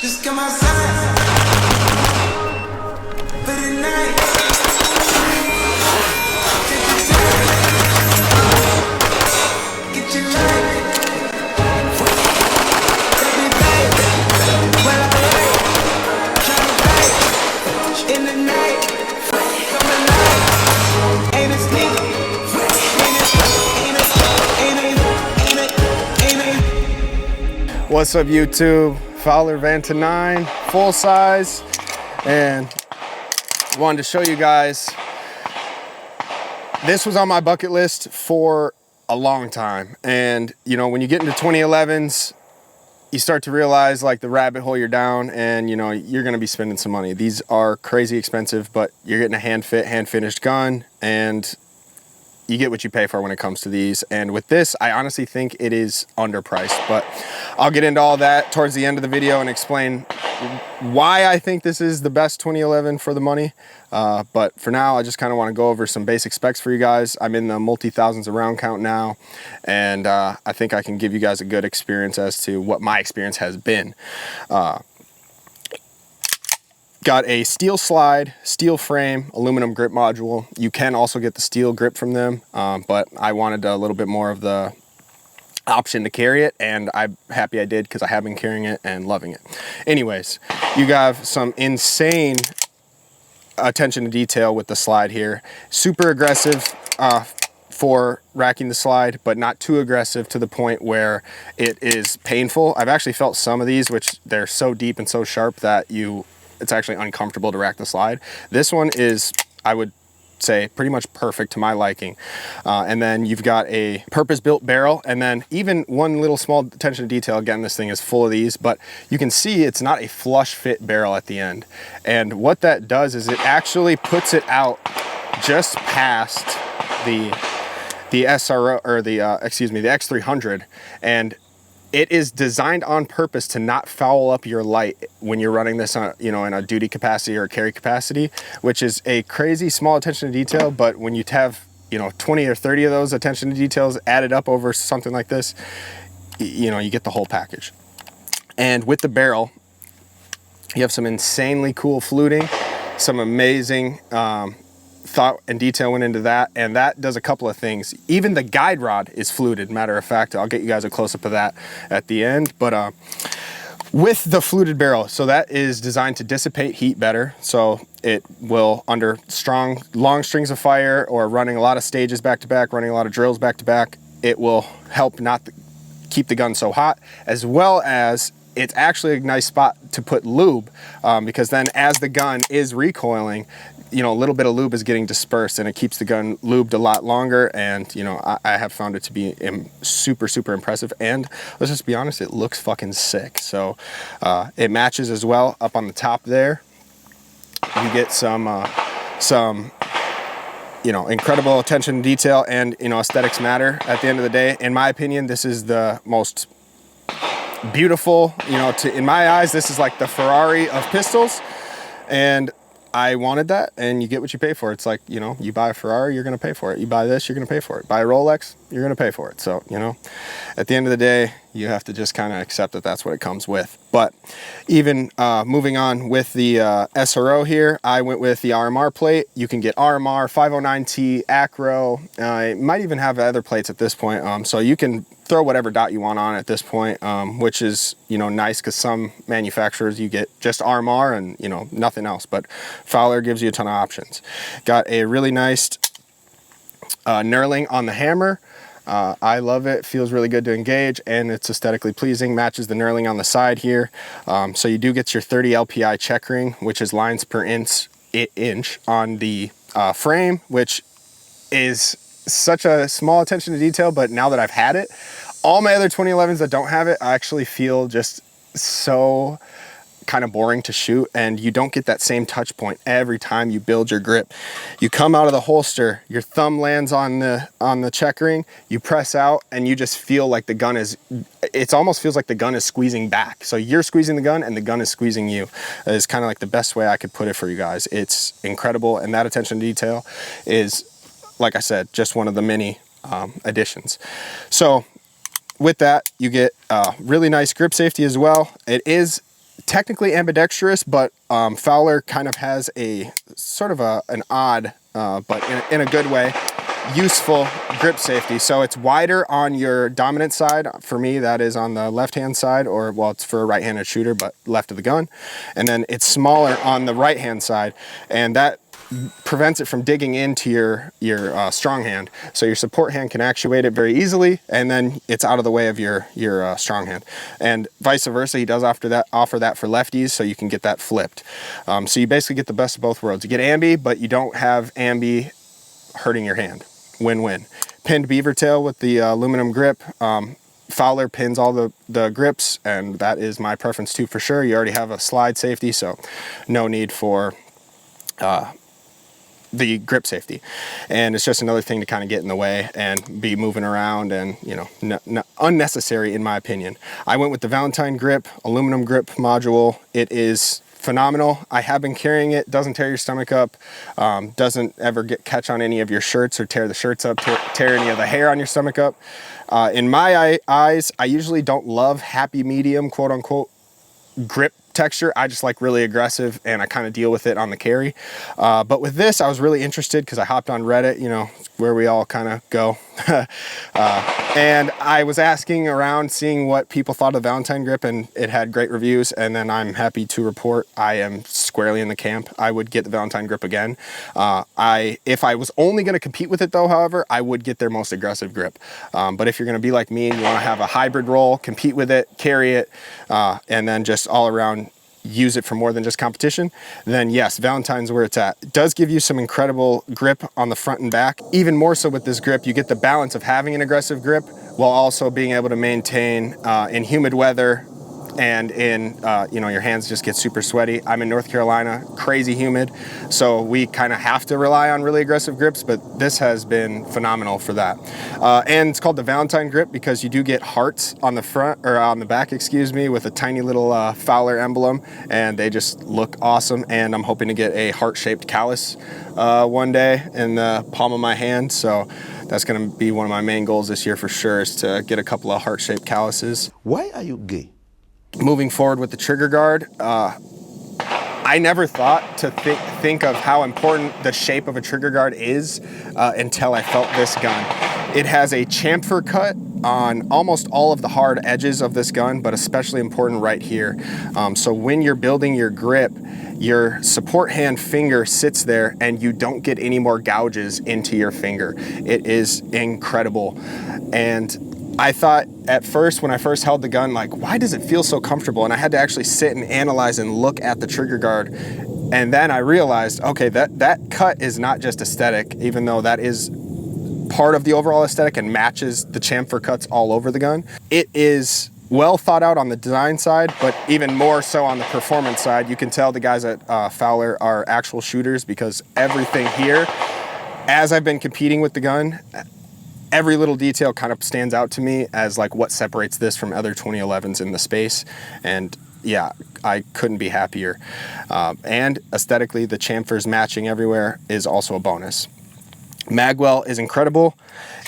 Just come outside for the night. Take your time. Get your life. Take me back. Well, I'm away. Trying to fight in the night. Come alive. Ain't it sneaky? What's up, YouTube? Fowler Vanta 9, full size, and wanted to show you guys. This was on my bucket list for a long time, and you know, when you get into 2011s, you start to realize like the rabbit hole you're down, and you know, you're gonna be spending some money. These are crazy expensive, but you're getting a hand finished gun, and you get what you pay for when it comes to these. And with this, I honestly think it is underpriced, but I'll get into all that towards the end of the video and explain why I think this is the best 2011 for the money. But for now, I just kind of want to go over some basic specs for you guys. I'm in the multi-thousands of round count now, and I think I can give you guys a good experience as to what my experience has been. Got a steel slide, steel frame, aluminum grip module. You can also get the steel grip from them, but I wanted a little bit more of the option to carry it, and I'm happy I did because I have been carrying it and loving it. Anyways, you have some insane attention to detail with the slide here. Super aggressive for racking the slide, but not too aggressive to the point where it is painful. I've actually felt some of these, which they're so deep and so sharp that it's actually uncomfortable to rack the slide. This one is, I would say, pretty much perfect to my liking. And then you've got a purpose-built barrel, and then even one little small attention to detail. Again, this thing is full of these, but you can see it's not a flush fit barrel at the end. And what that does is it actually puts it out just past the SRO, or the X300, and it is designed on purpose to not foul up your light when you're running this on, you know, in a duty capacity or a carry capacity, which is a crazy small attention to detail. But when you have, you know, 20 or 30 of those attention to details added up over something like this, you know, you get the whole package. And with the barrel, you have some insanely cool fluting, some amazing thought and detail went into that, and that does a couple of things. Even the guide rod is fluted. Matter of fact, I'll get you guys a close-up of that at the end. But with the fluted barrel, so that is designed to dissipate heat better, so it will, under long strings of fire or running a lot of stages back to back, running a lot of drills back to back, it will help not keep the gun so hot, as well as it's actually a nice spot to put lube, because then as the gun is recoiling, you know, a little bit of lube is getting dispersed, and it keeps the gun lubed a lot longer. And you know, I have found it to be super impressive, and let's just be honest, it looks fucking sick. So it matches as well. Up on the top there, you get some you know, incredible attention to detail, and you know, aesthetics matter at the end of the day. In my opinion, this is the most beautiful, you know, in my eyes, this is like the Ferrari of pistols, and I wanted that, and you get what you pay for. It's like, you know, you buy a Ferrari, you're gonna pay for it. You buy this, you're gonna pay for it. Buy a Rolex, you're gonna pay for it. So, you know, at the end of the day, you have to just kind of accept that that's what it comes with. But even moving on with the SRO here, I went with the RMR plate. You can get RMR, 509T, Acro. It might even have other plates at this point. So you can throw whatever dot you want on at this point, which is, you know, nice, because some manufacturers you get just RMR and, you know, nothing else. But Fowler gives you a ton of options. Got a really nice knurling on the hammer. I love it. Feels really good to engage, and it's aesthetically pleasing. Matches the knurling on the side here. So you do get your 30 LPI check ring, which is lines per inch on the frame, which is such a small attention to detail. But now that I've had it, all my other 2011s that don't have it, I actually feel just so kind of boring to shoot, and you don't get that same touch point every time you build your grip. You come out of the holster, your thumb lands on the check ring, you press out, and you just feel like the gun is, it almost feels like the gun is squeezing back. So you're squeezing the gun and the gun is squeezing you. It's kind of like the best way I could put it for you guys. It's incredible, and that attention to detail is, like I said, just one of the many additions. So with that, you get really nice grip safety as well. It is technically ambidextrous, but Fowler kind of has a sort of an odd, but in a good way, useful grip safety. So it's wider on your dominant side. For me, that is on the left-hand side, or well, it's for a right-handed shooter, but left of the gun. And then it's smaller on the right-hand side, and that prevents it from digging into your strong hand. So your support hand can actuate it very easily, and then it's out of the way of your strong hand. And vice versa, he does offer that for lefties, so you can get that flipped. So you basically get the best of both worlds. You get ambi, but you don't have ambi hurting your hand. Win-win. Pinned beaver tail with the aluminum grip. Fowler pins all the grips, and that is my preference too, for sure. You already have a slide safety, so no need for the grip safety. And it's just another thing to kind of get in the way and be moving around, and you know, unnecessary in my opinion. I went with the Valentine grip, aluminum grip module. It is phenomenal. I have been carrying it. Doesn't tear your stomach up, doesn't ever catch on any of your shirts or tear the shirts up, tear any of the hair on your stomach up. In my eyes, I usually don't love happy medium, quote unquote, grip texture. I just like really aggressive, and I kind of deal with it on the carry. But with this, I was really interested because I hopped on Reddit, you know, where we all kind of go. And I was asking around, seeing what people thought of the Valentine grip, and it had great reviews. And then I'm happy to report I am squarely in the camp. I would get the Valentine grip again. If I was only going to compete with it though, however, I would get their most aggressive grip. But if you're going to be like me and you want to have a hybrid role, compete with it, carry it, and then just all around use it for more than just competition, then yes, Valentine's where it's at. It does give you some incredible grip on the front and back. Even more so with this grip, you get the balance of having an aggressive grip while also being able to maintain in humid weather, and in you know, your hands just get super sweaty. I'm in North Carolina, crazy humid, so we kind of have to rely on really aggressive grips, but this has been phenomenal for that. And it's called the Valentine grip because you do get hearts on the front, or on the back, excuse me, with a tiny little Fowler emblem, and they just look awesome. And I'm hoping to get a heart-shaped callus one day in the palm of my hand, so that's going to be one of my main goals this year for sure, is to get a couple of heart-shaped calluses. Why are you gay? Moving forward with the trigger guard, I never thought to think of how important the shape of a trigger guard is until I felt this gun. It has a chamfer cut on almost all of the hard edges of this gun, but especially important right here. So when you're building your grip, your support hand finger sits there and you don't get any more gouges into your finger. It is incredible. And I thought at first, when I first held the gun, like, why does it feel so comfortable? And I had to actually sit and analyze and look at the trigger guard. And then I realized, okay, that cut is not just aesthetic, even though that is part of the overall aesthetic and matches the chamfer cuts all over the gun. It is well thought out on the design side, but even more so on the performance side. You can tell the guys at Fowler are actual shooters, because everything here, as I've been competing with the gun, every little detail kind of stands out to me as like what separates this from other 2011s in the space. And yeah, I couldn't be happier. And aesthetically, the chamfers matching everywhere is also a bonus. Magwell is incredible.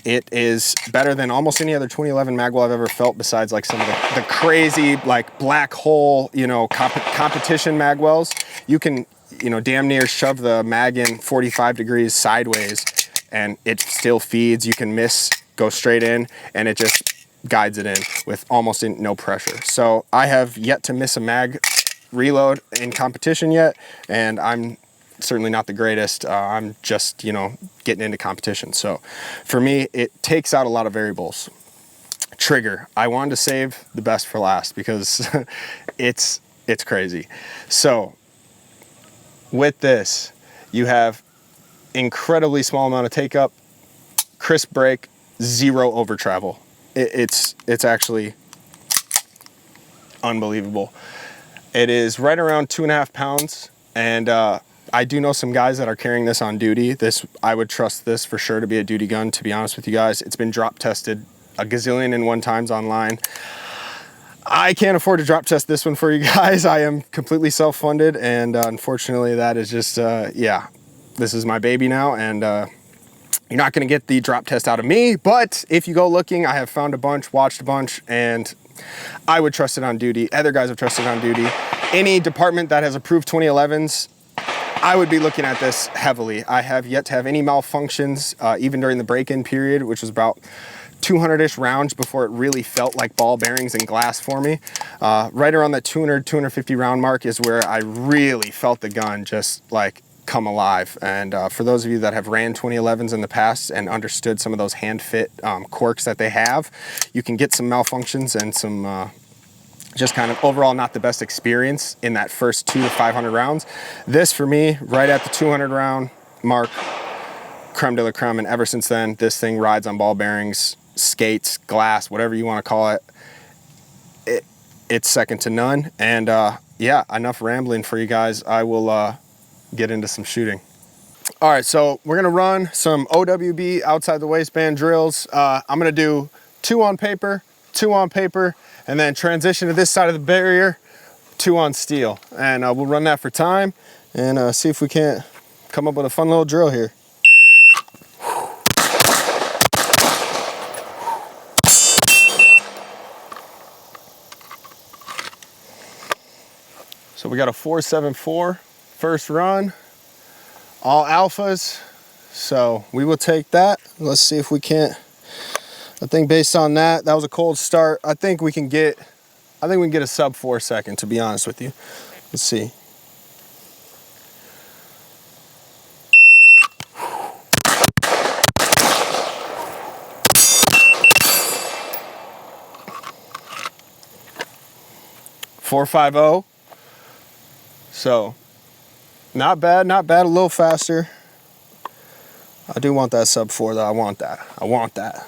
It is better than almost any other 2011 Magwell I've ever felt, besides like some of the crazy like black hole, you know, competition Magwells. You can, you know, damn near shove the mag in 45 degrees sideways and it still feeds. You can miss, go straight in, and it just guides it in with almost no pressure. So I have yet to miss a mag reload in competition yet, and I'm certainly not the greatest. I'm just, you know, getting into competition. So for me, it takes out a lot of variables. Trigger, I wanted to save the best for last because it's crazy. So with this, you have incredibly small amount of take up, crisp break, zero over travel. It's actually unbelievable. It is right around 2.5 pounds, and I do know some guys that are carrying this on duty. I would trust this for sure to be a duty gun, to be honest with you guys. It's been drop tested a gazillion and one times online. I can't afford to drop test this one for you guys. I am completely self-funded, and unfortunately that is just, yeah, this is my baby now, and you're not gonna get the drop test out of me, but if you go looking, I have found a bunch, watched a bunch, and I would trust it on duty. Other guys have trusted it on duty. Any department that has approved 2011s, I would be looking at this heavily. I have yet to have any malfunctions, even during the break-in period, which was about 200-ish rounds before it really felt like ball bearings and glass for me. Right around that 200, 250 round mark is where I really felt the gun just like come alive. And for those of you that have ran 2011s in the past and understood some of those hand fit corks that they have, you can get some malfunctions and some just kind of overall not the best experience in that first 200 to 500 rounds. This for me, right at the 200 round mark, creme de la creme, and ever since then, this thing rides on ball bearings, skates, glass, whatever you want to call it. It's second to none. And yeah, enough rambling for you guys. I will get into some shooting. All right, so we're gonna run some OWB outside the waistband drills. I'm gonna do 2 on paper, 2 on paper, and then transition to this side of the barrier, 2 on steel. And we'll run that for time and see if we can't come up with a fun little drill here. So we got a 4.74 first run, all alphas. So we will take that. Let's see if we can't. I think based on that was a cold start. I think we can get a sub 4 second, to be honest with you. Let's see. .450. So not bad, not bad. A little faster. I do want that sub 4 though. I want that. I want that.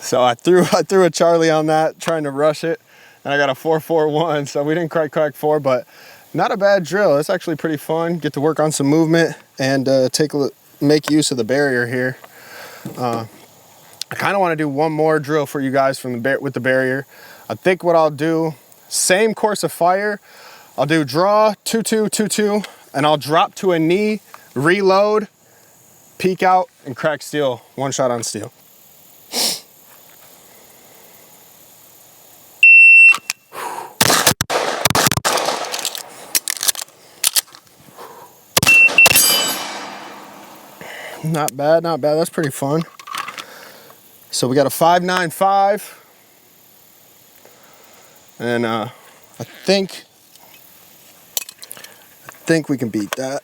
So I threw a Charlie on that, trying to rush it, and I got a 4.41. So we didn't quite crack 4, but not a bad drill. It's actually pretty fun. Get to work on some movement and make use of the barrier here. I kind of want to do one more drill for you guys with the barrier. I think what I'll do, same course of fire. I'll do draw 2-2, 2-2, and I'll drop to a knee, reload, peek out, and crack steel. 1 shot on steel. Not bad, not bad. That's pretty fun. So we got a 5.95, and I think we can beat that.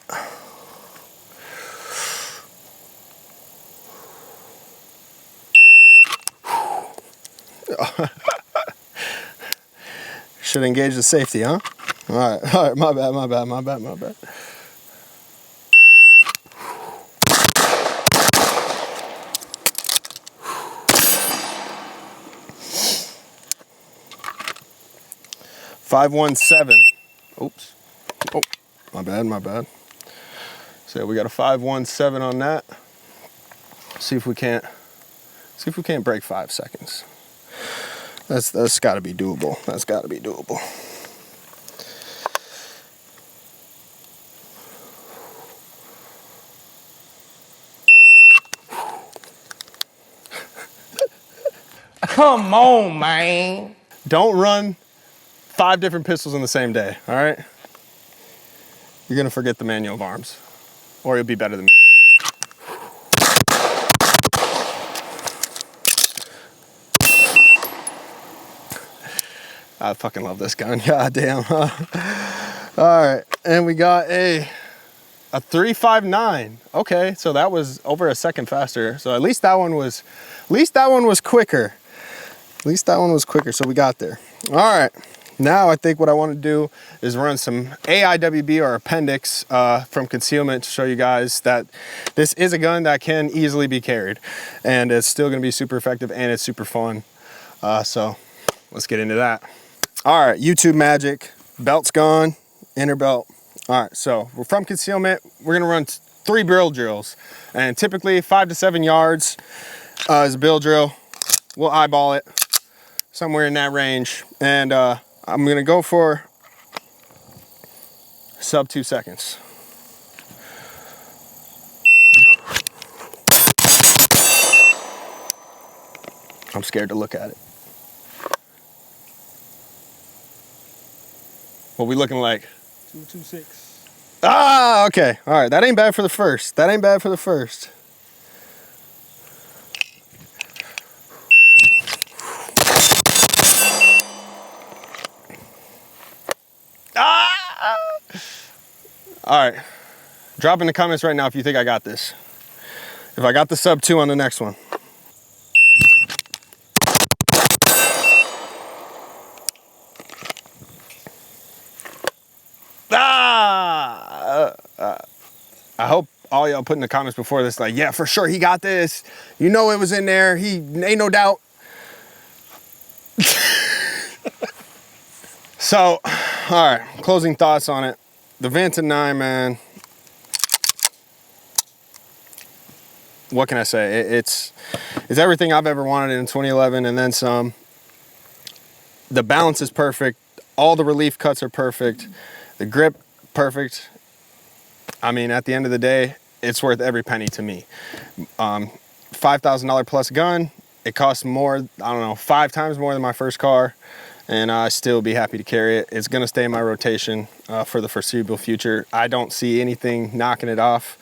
Should engage the safety, huh? All right, my bad. 5.17. Oops. Oh, my bad. So we got a 5.17 on that. See if we can't break 5 seconds. That's got to be doable. That's got to be doable. Come on, man. Don't run 5 different pistols in the same day, all right? You're gonna forget the manual of arms, or you'll be better than me. I fucking love this gun, goddamn. All right, and we got a 3.59. Okay, so that was over a second faster. So at least that one was quicker. So we got there. All right. Now I think what I want to do is run some AIWB or appendix from concealment to show you guys that this is a gun that can easily be carried, and it's still going to be super effective and it's super fun. So let's get into that. All right, YouTube magic. Belt's gone, inner belt. All right, so we're from concealment. We're going to run 3 bill drills, and typically 5 to 7 yards is a bill drill. We'll eyeball it somewhere in that range, and I'm gonna go for sub 2 seconds. I'm scared to look at it. What we looking like? 226. Ah, okay. All right, that ain't bad for the first. That ain't bad for the first. Ah! All right. Drop in the comments right now if you think I got this. If I got the sub 2 on the next one. I hope all y'all put in the comments before this, like, yeah, for sure he got this. You know it was in there. He ain't no doubt. So, all right, closing thoughts on it. The Vanta 9, man. What can I say? It's everything I've ever wanted in 2011 and then some. The balance is perfect. All the relief cuts are perfect. The grip, perfect. I mean, at the end of the day, it's worth every penny to me. $5,000 plus gun. It costs more, I don't know, 5 times more than my first car. And I still be happy to carry it. It's gonna stay in my rotation for the foreseeable future. I don't see anything knocking it off.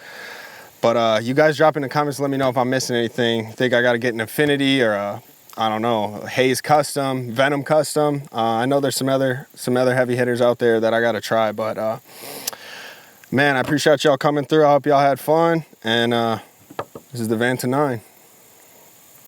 But you guys drop in the comments, let me know if I'm missing anything. Think I gotta get an Infinity or I don't know, Hayes Custom, Venom Custom. I know there's some other heavy hitters out there that I gotta try, but man, I appreciate y'all coming through. I hope y'all had fun. And this is the Vanta 9.